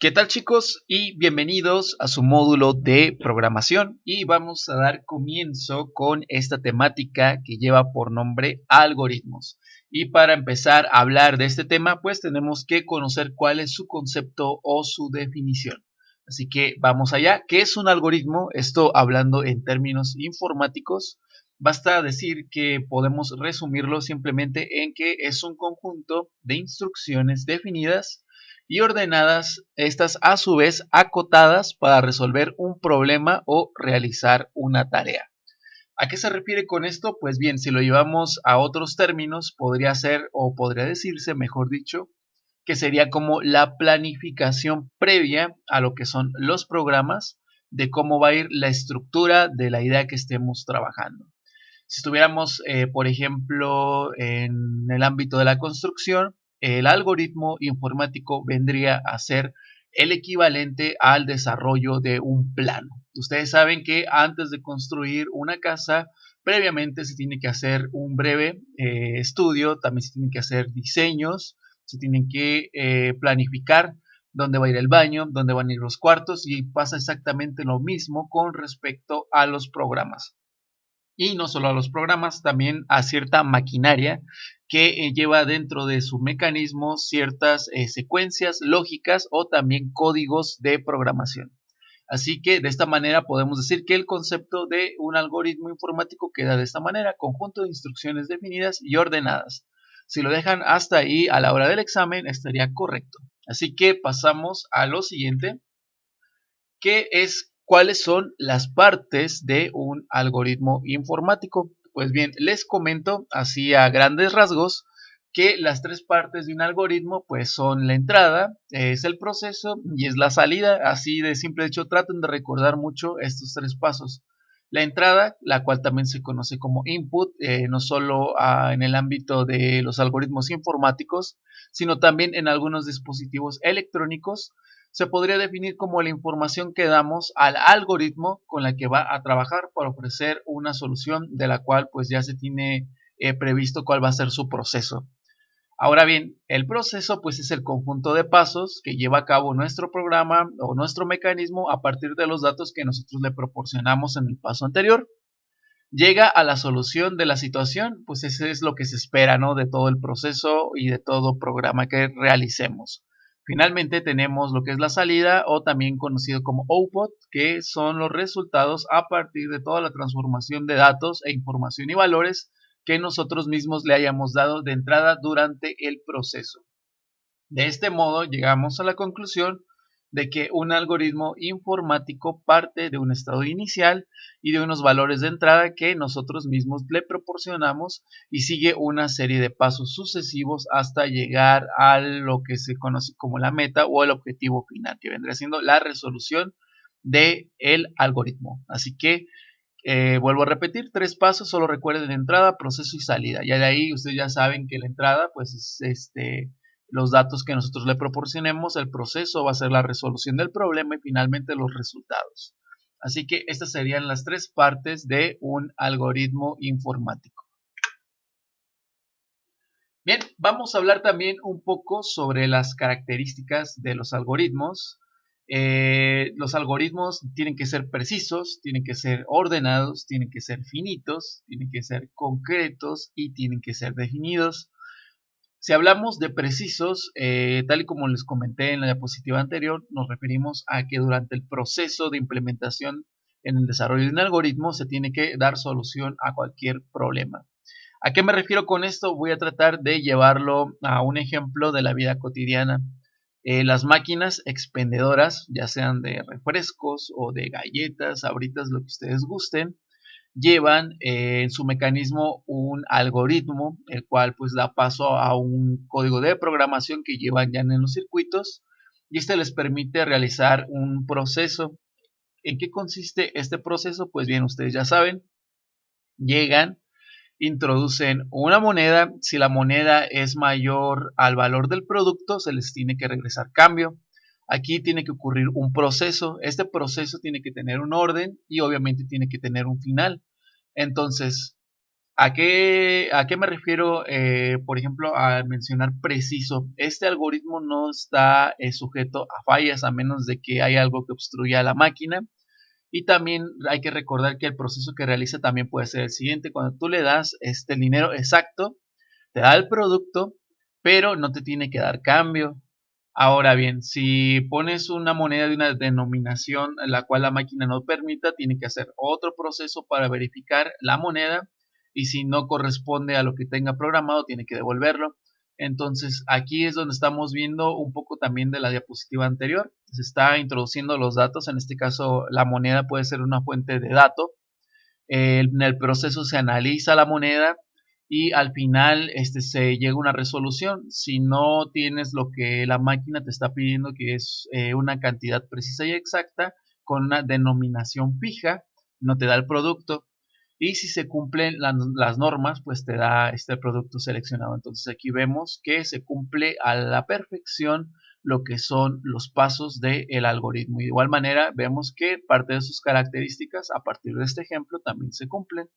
¿Qué tal, chicos? Y bienvenidos a su módulo de programación, y vamos a dar comienzo con esta temática que lleva por nombre algoritmos. Y para empezar a hablar de este tema, pues tenemos que conocer cuál es su concepto o su definición. Así que vamos allá. ¿Qué es un algoritmo? Esto hablando en términos informáticos. Basta decir que podemos resumirlo simplemente en que es un conjunto de instrucciones definidas y ordenadas, estas a su vez acotadas para resolver un problema o realizar una tarea. ¿A qué se refiere con esto? Pues bien, si lo llevamos a otros términos, podría ser, o podría decirse, mejor dicho, que sería como la planificación previa a lo que son los programas, de cómo va a ir la estructura de la idea que estemos trabajando. Si estuviéramos, por ejemplo, en el ámbito de la construcción, el algoritmo informático vendría a ser el equivalente al desarrollo de un plano. Ustedes saben que antes de construir una casa, previamente se tiene que hacer un breve estudio, también se tienen que hacer diseños, se tienen que planificar dónde va a ir el baño, dónde van a ir los cuartos, y pasa exactamente lo mismo con respecto a los programas. Y no solo a los programas, también a cierta maquinaria que lleva dentro de su mecanismo ciertas secuencias lógicas o también códigos de programación. Así que de esta manera podemos decir que el concepto de un algoritmo informático queda de esta manera: conjunto de instrucciones definidas y ordenadas. Si lo dejan hasta ahí a la hora del examen, estaría correcto. Así que pasamos a lo siguiente, que es cuáles son las partes de un algoritmo informático. Pues bien, les comento así a grandes rasgos que las tres partes de un algoritmo pues son la entrada, es el proceso y es la salida. Así de simple hecho, traten de recordar mucho estos tres pasos. La entrada, la cual también se conoce como input, no solo en el ámbito de los algoritmos informáticos, sino también en algunos dispositivos electrónicos, se podría definir como la información que damos al algoritmo con la que va a trabajar para ofrecer una solución de la cual pues ya se tiene previsto cuál va a ser su proceso. Ahora bien, el proceso pues es el conjunto de pasos que lleva a cabo nuestro programa o nuestro mecanismo a partir de los datos que nosotros le proporcionamos en el paso anterior. Llega a la solución de la situación, pues ese es lo que se espera, ¿no?, de todo el proceso y de todo programa que realicemos. Finalmente tenemos lo que es la salida, o también conocido como output, que son los resultados a partir de toda la transformación de datos e información y valores que nosotros mismos le hayamos dado de entrada durante el proceso. De este modo llegamos a la conclusión de que un algoritmo informático parte de un estado inicial y de unos valores de entrada que nosotros mismos le proporcionamos, y sigue una serie de pasos sucesivos hasta llegar a lo que se conoce como la meta o el objetivo final, que vendría siendo la resolución del algoritmo. Así que vuelvo a repetir, tres pasos, solo recuerden entrada, proceso y salida. Ya de ahí ustedes ya saben que la entrada pues es los datos que nosotros le proporcionemos, el proceso va a ser la resolución del problema y finalmente los resultados. Así que estas serían las tres partes de un algoritmo informático. Bien, vamos a hablar también un poco sobre las características de los algoritmos. Los algoritmos tienen que ser precisos, tienen que ser ordenados, tienen que ser finitos, tienen que ser concretos y tienen que ser definidos. Si hablamos de precisos, tal y como les comenté en la diapositiva anterior, nos referimos a que durante el proceso de implementación en el desarrollo de un algoritmo se tiene que dar solución a cualquier problema. ¿A qué me refiero con esto? Voy a tratar de llevarlo a un ejemplo de la vida cotidiana. Las máquinas expendedoras, ya sean de refrescos o de galletas, sabritas, lo que ustedes gusten, llevan en su mecanismo un algoritmo, el cual pues da paso a un código de programación que llevan ya en los circuitos, y este les permite realizar un proceso. ¿En qué consiste este proceso? Pues bien, ustedes ya saben, llegan, introducen una moneda. Si la moneda es mayor al valor del producto, se les tiene que regresar cambio. Aquí tiene que ocurrir un proceso. Este proceso tiene que tener un orden y obviamente tiene que tener un final. Entonces, ¿A qué me refiero, por ejemplo, al mencionar preciso? Este algoritmo no está sujeto a fallas a menos de que haya algo que obstruya la máquina. Y también hay que recordar que el proceso que realiza también puede ser el siguiente. Cuando tú le das el dinero exacto, te da el producto, pero no te tiene que dar cambio. Ahora bien, si pones una moneda de una denominación la cual la máquina no permita, tiene que hacer otro proceso para verificar la moneda y si no corresponde a lo que tenga programado, tiene que devolverlo. Entonces, aquí es donde estamos viendo un poco también de la diapositiva anterior. Se está introduciendo los datos, en este caso la moneda puede ser una fuente de datos. En el proceso se analiza la moneda y al final se llega a una resolución. Si no tienes lo que la máquina te está pidiendo, que es una cantidad precisa y exacta, con una denominación fija, no te da el producto. Y si se cumplen las normas, pues te da este producto seleccionado. Entonces aquí vemos que se cumple a la perfección lo que son los pasos del algoritmo. Y de igual manera vemos que parte de sus características a partir de este ejemplo también se cumplen.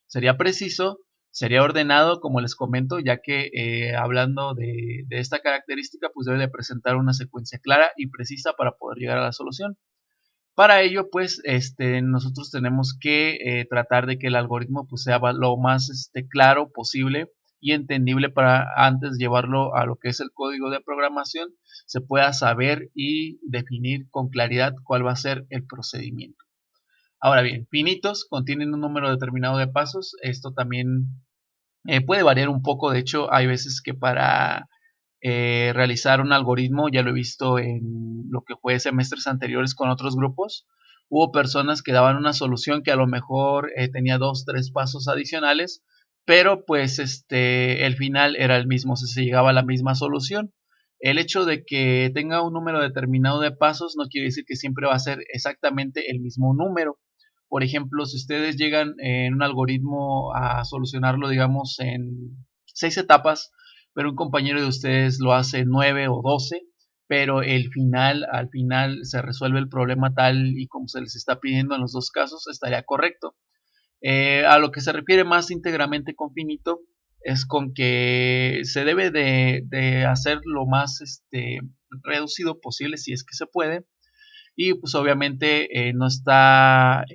Sería preciso, sería ordenado, como les comento, ya que hablando de esta característica, pues debe de presentar una secuencia clara y precisa para poder llegar a la solución. Para ello, pues, nosotros tenemos que tratar de que el algoritmo pues, sea lo más claro posible y entendible para antes llevarlo a lo que es el código de programación, se pueda saber y definir con claridad cuál va a ser el procedimiento. Ahora bien, finitos contienen un número determinado de pasos. Esto también puede variar un poco. De hecho, hay veces que para realizar un algoritmo, ya lo he visto en lo que fue semestres anteriores con otros grupos, hubo personas que daban una solución que a lo mejor tenía 2, 3 pasos adicionales, pero pues el final era el mismo, se llegaba a la misma solución. El hecho de que tenga un número determinado de pasos no quiere decir que siempre va a ser exactamente el mismo número. Por ejemplo, si ustedes llegan en un algoritmo a solucionarlo, digamos, en 6 etapas, pero un compañero de ustedes lo hace 9 o 12, pero al final se resuelve el problema tal y como se les está pidiendo en los dos casos, estaría correcto. A lo que se refiere más íntegramente con finito es con que se debe de hacer lo más reducido posible si es que se puede y pues obviamente no está,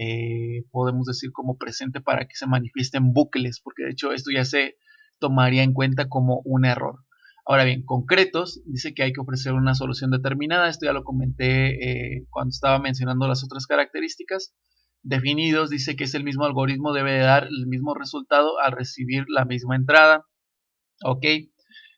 podemos decir, como presente para que se manifiesten bucles, porque de hecho esto ya se tomaría en cuenta como un error. Ahora bien, concretos, dice que hay que ofrecer una solución determinada, esto ya lo comenté cuando estaba mencionando las otras características. Definidos, dice que es el mismo algoritmo, debe de dar el mismo resultado al recibir la misma entrada. Ok,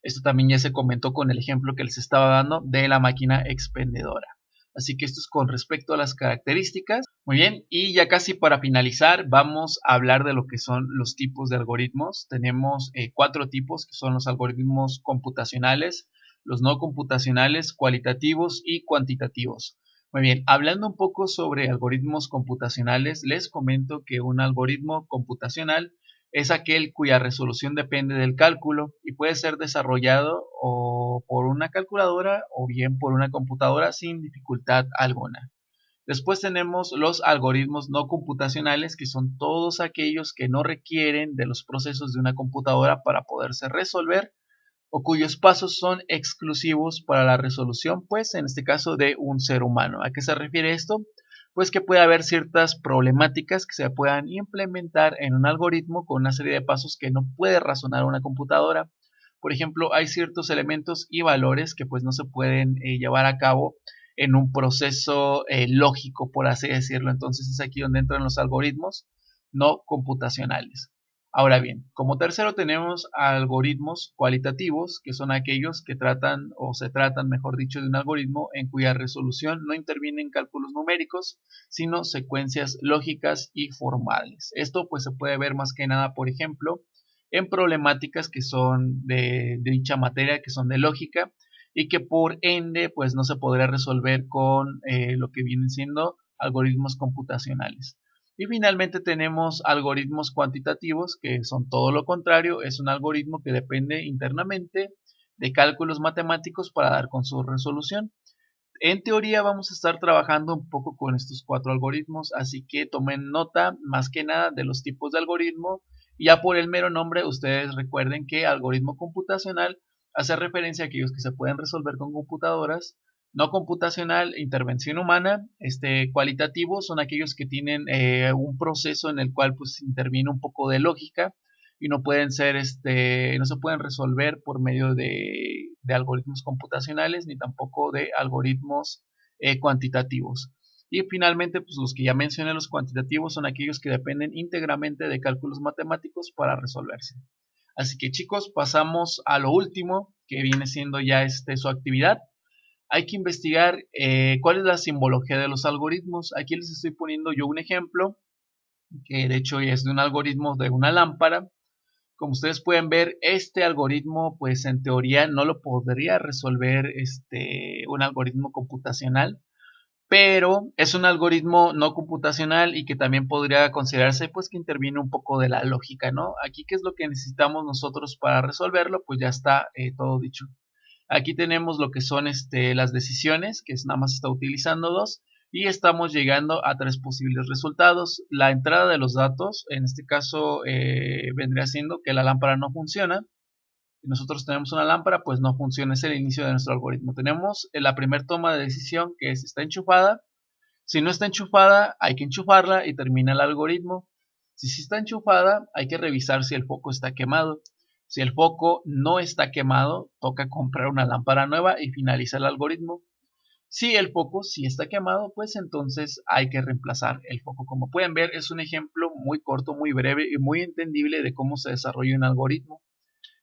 esto también ya se comentó con el ejemplo que les estaba dando de la máquina expendedora. Así que esto es con respecto a las características. Muy bien, y ya casi para finalizar vamos a hablar de lo que son los tipos de algoritmos. Tenemos 4 tipos que son los algoritmos computacionales, los no computacionales, cualitativos y cuantitativos. Muy bien, hablando un poco sobre algoritmos computacionales, les comento que un algoritmo computacional es aquel cuya resolución depende del cálculo y puede ser desarrollado o por una calculadora o bien por una computadora sin dificultad alguna. Después tenemos los algoritmos no computacionales, que son todos aquellos que no requieren de los procesos de una computadora para poderse resolver o cuyos pasos son exclusivos para la resolución, pues en este caso de un ser humano. ¿A qué se refiere esto? Pues que puede haber ciertas problemáticas que se puedan implementar en un algoritmo con una serie de pasos que no puede razonar una computadora. Por ejemplo, hay ciertos elementos y valores que pues no se pueden llevar a cabo en un proceso lógico, por así decirlo. Entonces es aquí donde entran los algoritmos no computacionales. Ahora bien, como tercero tenemos algoritmos cualitativos, que son aquellos que tratan o se tratan, mejor dicho, de un algoritmo en cuya resolución no intervienen cálculos numéricos, sino secuencias lógicas y formales. Esto pues se puede ver más que nada, por ejemplo, en problemáticas que son de dicha materia, que son de lógica y que por ende pues no se podría resolver con lo que vienen siendo algoritmos computacionales. Y finalmente tenemos algoritmos cuantitativos, que son todo lo contrario, es un algoritmo que depende internamente de cálculos matemáticos para dar con su resolución. En teoría vamos a estar trabajando un poco con estos 4 algoritmos, así que tomen nota más que nada de los tipos de algoritmo Y ya por el mero nombre, ustedes recuerden que algoritmo computacional hace referencia a aquellos que se pueden resolver con computadoras. No computacional, intervención humana. Cualitativo son aquellos que tienen un proceso en el cual pues interviene un poco de lógica y no pueden ser, no se pueden resolver por medio de algoritmos computacionales ni tampoco de algoritmos cuantitativos. Y finalmente, pues los que ya mencioné, los cuantitativos, son aquellos que dependen íntegramente de cálculos matemáticos para resolverse. Así que chicos, pasamos a lo último, que viene siendo ya su actividad. Hay que investigar cuál es la simbología de los algoritmos. Aquí les estoy poniendo yo un ejemplo, que de hecho es de un algoritmo de una lámpara. Como ustedes pueden ver, este algoritmo, pues en teoría no lo podría resolver un algoritmo computacional, pero es un algoritmo no computacional y que también podría considerarse pues que interviene un poco de la lógica, ¿no? Aquí, ¿qué es lo que necesitamos nosotros para resolverlo? Pues ya está todo dicho. Aquí tenemos lo que son las decisiones, que es nada más está utilizando dos, y estamos llegando a tres posibles resultados. La entrada de los datos, en este caso vendría siendo que la lámpara no funciona. Si nosotros tenemos una lámpara, pues no funciona, es el inicio de nuestro algoritmo. Tenemos la primera toma de decisión, que es está enchufada. Si no está enchufada, hay que enchufarla y termina el algoritmo. Si sí está enchufada, hay que revisar si el foco está quemado. Si el foco no está quemado, toca comprar una lámpara nueva y finaliza el algoritmo. Si el foco sí está quemado, pues entonces hay que reemplazar el foco. Como pueden ver, es un ejemplo muy corto, muy breve y muy entendible de cómo se desarrolla un algoritmo.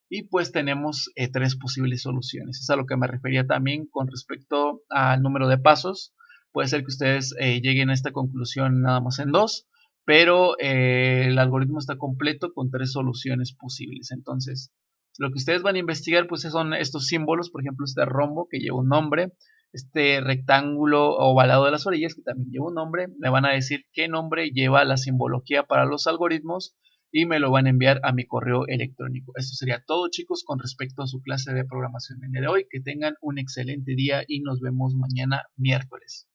Y pues tenemos tres posibles soluciones. Es a lo que me refería también con respecto al número de pasos. Puede ser que ustedes lleguen a esta conclusión nada más en dos, pero el algoritmo está completo con tres soluciones posibles. Entonces, lo que ustedes van a investigar pues son estos símbolos, por ejemplo, este rombo que lleva un nombre, este rectángulo ovalado de las orillas que también lleva un nombre. Me van a decir qué nombre lleva la simbología para los algoritmos y me lo van a enviar a mi correo electrónico. Eso sería todo, chicos, con respecto a su clase de programación el día de hoy. Que tengan un excelente día y nos vemos mañana miércoles.